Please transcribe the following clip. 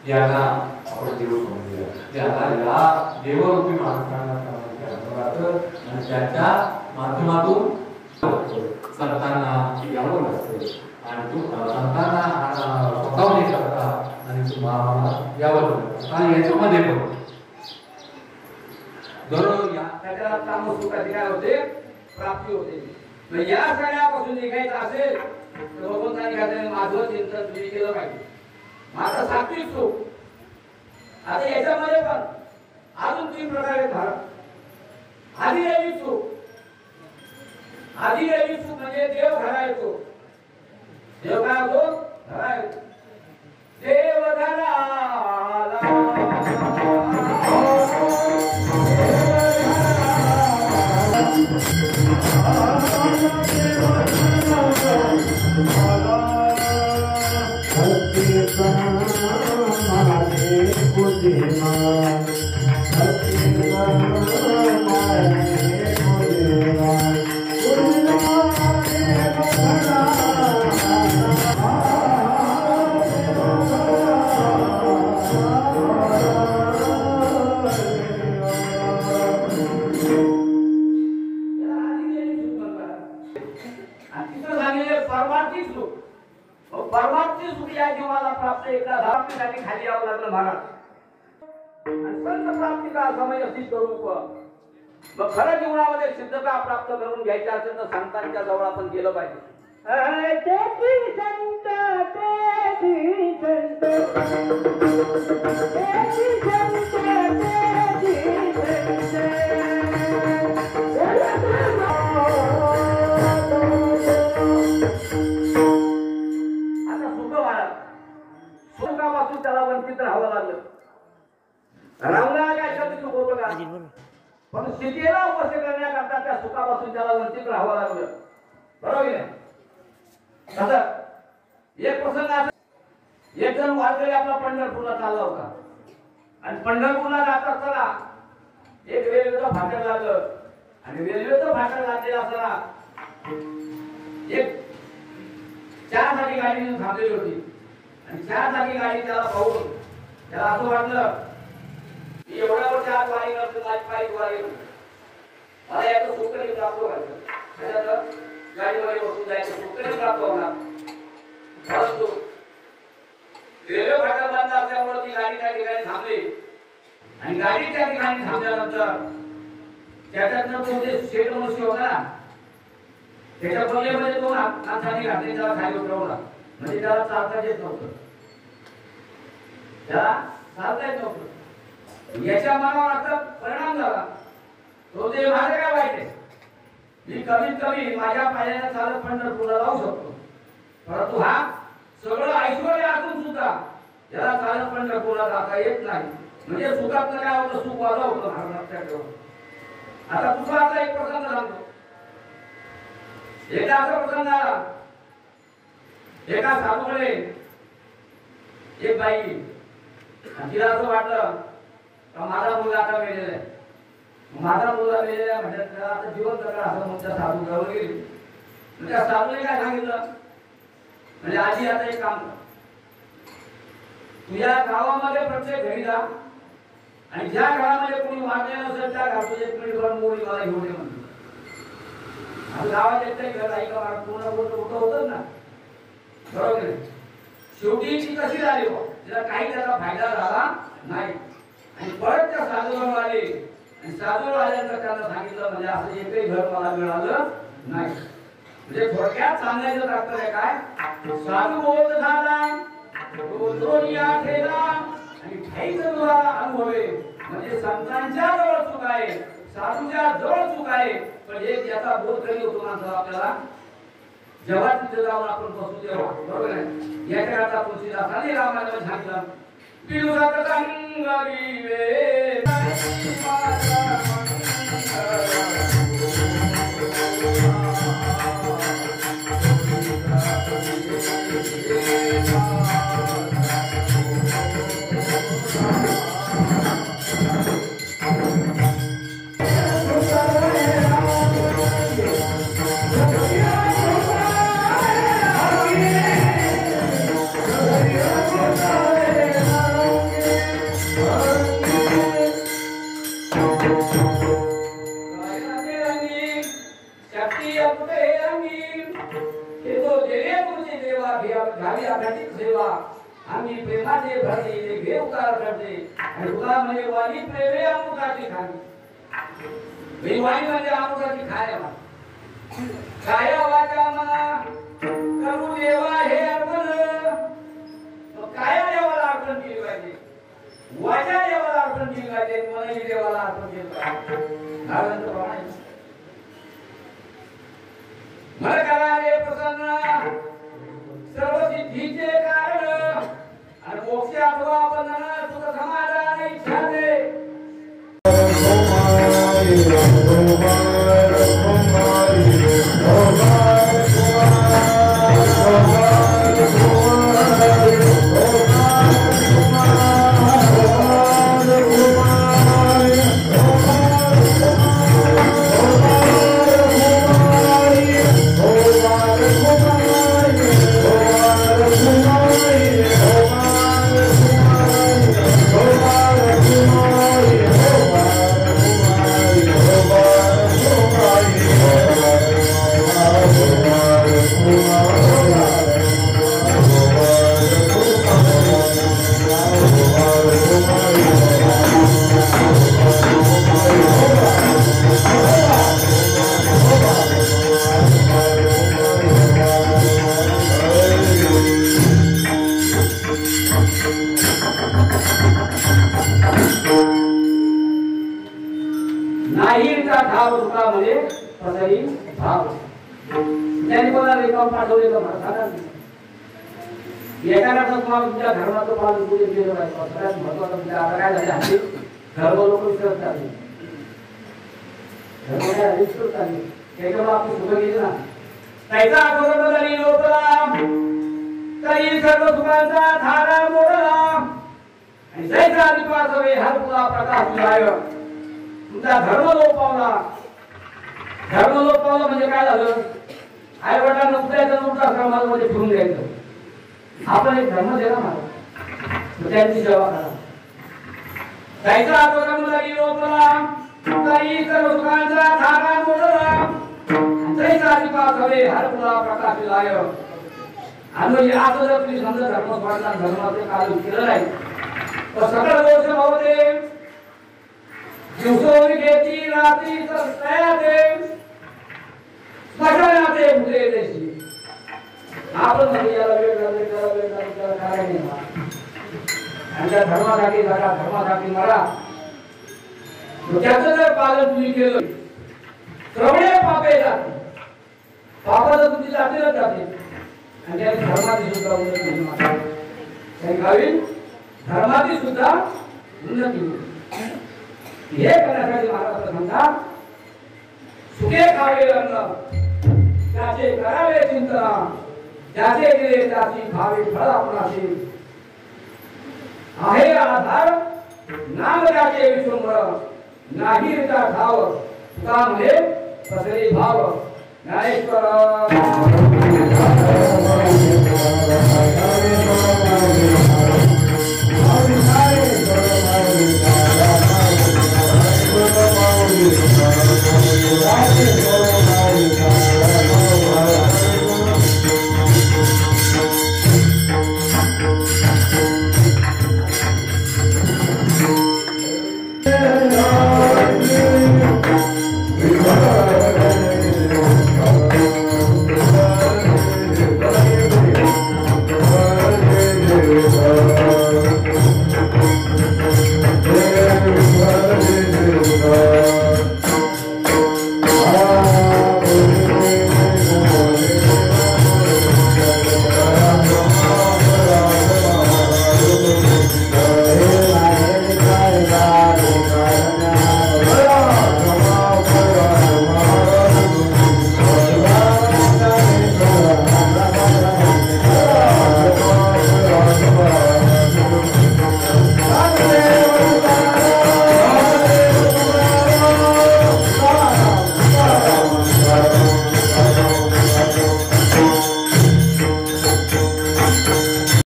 याला आपण देव समजूया. त्याला या देवरूपी माणसांना आणि त्याच्या माध्यमातून संतांना यावं लागतं आणि तू संतांना स्वतःहून करता आणि तुम्हाला यावं लागतं आणि याच्यामध्ये पण दररोज त्याला काम सुखाची काय होते प्राप्ती होते. या सगळ्यापासून निघायचं असेल तर भगवंतांनी काय माझं चिंतन तुम्ही केलं पाहिजे. माझं सात्विक सुख आता याच्यामध्ये पण अजून 3 प्रकारे धारा. आधी सुख म्हणजे देव घरा येतो. देव काय होतो घरा येतो. देव घरा खाली यावं लागलं महाराज. आणि संत प्राप्तीचा समय सिद्ध रूप मग खरं जीवनामध्ये सिद्धता प्राप्त करून घ्यायची असेल तर संतांच्या जवळ आपण गेलं पाहिजे. सुखापासून त्याला वंचित राहावं लागलं. रावणाला काय शब्द सुख होतं का? पण स्थितीला उपस्थित करण्याकरता त्या सुखापासून त्याला वंचित राहावं लागलं. बरोबर आहे. एक प्रसंग असा, एक जण वारकरी आपला पंढरपूरला चालला होता आणि पंढरपूरला जात असताना एक रेल्वेचं फाटक लागलं आणि रेल्वेचं फाटक लागलेलं असताना एक 4 चाकी गाडी थांबलेली होती आणि 4 चाकी गाडी त्याला पाहून त्याला असं वाटलं की एवढ्या वर्ष आज वारी करतो माझी पायी वारी मला याचं सुखरी प्राप्त व्हायचं. गाडीमध्ये बसून जायचं सुखरी प्राप्त होणार. परंतु रेल्वे फाटक बंद असल्यामुळे ती गाडी त्या ठिकाणी थांबली आणि गाडी त्या ठिकाणी थांबल्यानंतर त्याच्यातनं तो जे शेठ मनुष्य होता ना त्याच्या पल्ल्यामध्ये 2 हातांनी घातले त्याला खाली उतरवला. म्हणजे त्याला चालता येत नव्हतं. त्याला चालता येत नव्हतं. याच्या मनावर आता परिणाम झाला. तो ते माझं काय वाईट आहे. मी कमीत कमी माझ्या पायाने चालत पंढरपूरला जाऊ शकतो. परंतु हा सगळं ऐश्वर्य असून सुद्धा याला चालत पंढरपूरला जाता येत नाही. म्हणजे सुखात काय होतं सुख वाजव होतं महाराष्ट्रात. आता तुझा आता एक प्रसंग सांगतो. एकदा असा प्रसंग आला. एका साधूकडे एक बाई तिला असं वाटलं का माझा मुलगा आता मेलेला आहे. माझा मुलगा मेलेला आहे म्हणजे त्याला आता जीवन जगणार असं म्हणून साधू जवळ गेली. त्या साधूने काय सांगितलं म्हणजे आजी आता एक काम कर. तुझ्या गावामध्ये प्रत्येक घरी जा आणि ज्या घरामध्ये कोणी वारलेलं असेल त्या घरातून 1 मिनिटभर मोरी मला घेऊन ये म्हणतो. आता गावात एकटं घर आहे का पूर्ण होतं ना. बरोबर आहे. शेवटी ती कशी झाली हो तिला काही त्याचा फायदा झाला नाही आणि परत त्या साधूवर आले आणि साधूवर आल्यानंतर त्यांना सांगितलं म्हणजे असं एकही घर मला मिळालं नाही. म्हणजे थोडक्यात सांगायचं तात्पर्य काय साधू बोध झाला आणि ठाईच तुम्हाला अनुभवे म्हणजे संतांच्या जवळ चूक आहे साधूच्या जवळ चूक आहे. पण एक याचा बोध कधी होतो माणसाला आपल्याला जेव्हा तिथे जाऊन आपण बसू तेव्हा. बरोबर आहे. याच्याकरता तुळशीदासाने रामायणात सांगितलं पिलुरात संगवी वे शक्ती अपटे अंगी हे तो देवे तुझी देवा घावी आघाती सेवा आम्ही प्रेमाचे भरले घे उतार करते आणि तुला म्हणजे वाली प्रेमे अमृताची खाणी वाली म्हणजे अमृताची खाया खाया वाचा मना करू देवा हे अर्पण काया देवाला अर्पण केली पाहिजे वाचा देवाला अर्पण केली पाहिजे मनही देवाला अर्पण केलं पाहिजे मन करावे प्रसन्न सर्व सिद्धीचे कारण आणि मोक्ष अथवा बंधन सुख समाधान इच्छा दे नाहीचा भाव तुका म्हणजे पसरी भाव त्यांनी कोणाला रेखाव पाठवले का सांगा एकाला तुम्हाला तुमच्या धर्माचं पालन पूजन केलं पाहिजे सगळ्यात महत्वाचं म्हणजे आता काय झाले हल्ली धर्म लोक विसरत आले धर्म काय विसरत आले त्याच्यामुळे आपण सुख गेले ना त्याचा आठवण झाली लोकला तरी सर्व सुखांचा धारा मोडला आणि जैसा अधिपास हवे हर तुला प्रकाश उजाय तुमचा धर्म लोप पावला म्हणजे काय झालं आई वडिलांना उठायचं नव्हतं समाजामध्ये फिरून द्यायचं आपण एक धर्म दिला मला त्यांची सेवा करा जायचा आत्मकर्म लागली लोकला काही सर्व सुखांचा धागा मोडला जैसा अधिपास हवे हर तुला प्रकाश उजाय आणि आता जर तुम्ही समजा धर्म सोडला धर्माचे कार्य केलं नाही तर सगळं दोष भावते दिवसोरी घेती रात्री तयाते सगळ्याते उदे देशी आपण म्हणजे याला वेळ काय नाही आणि त्या धर्मासाठी जगा धर्मासाठी मरा त्याचं जर पालन तुम्ही केलं श्रवणे पापे जाते पापाचं तुमची जातीला जाते आणि त्या धर्माची सुद्धा उन्नती होईल धर्माची सुद्धा उन्नती होईल हे करण्यासाठी महाराज म्हणतात सुखे खावे अन्न त्याचे करावे चिंतना ज्याचे दिले त्याची खावे फळ आपणाशी आहे आधार नाम त्याचे विश्वंभर नाही रिता ठाव तुका म्हणे पसरी भाव ज्ञानेश्वर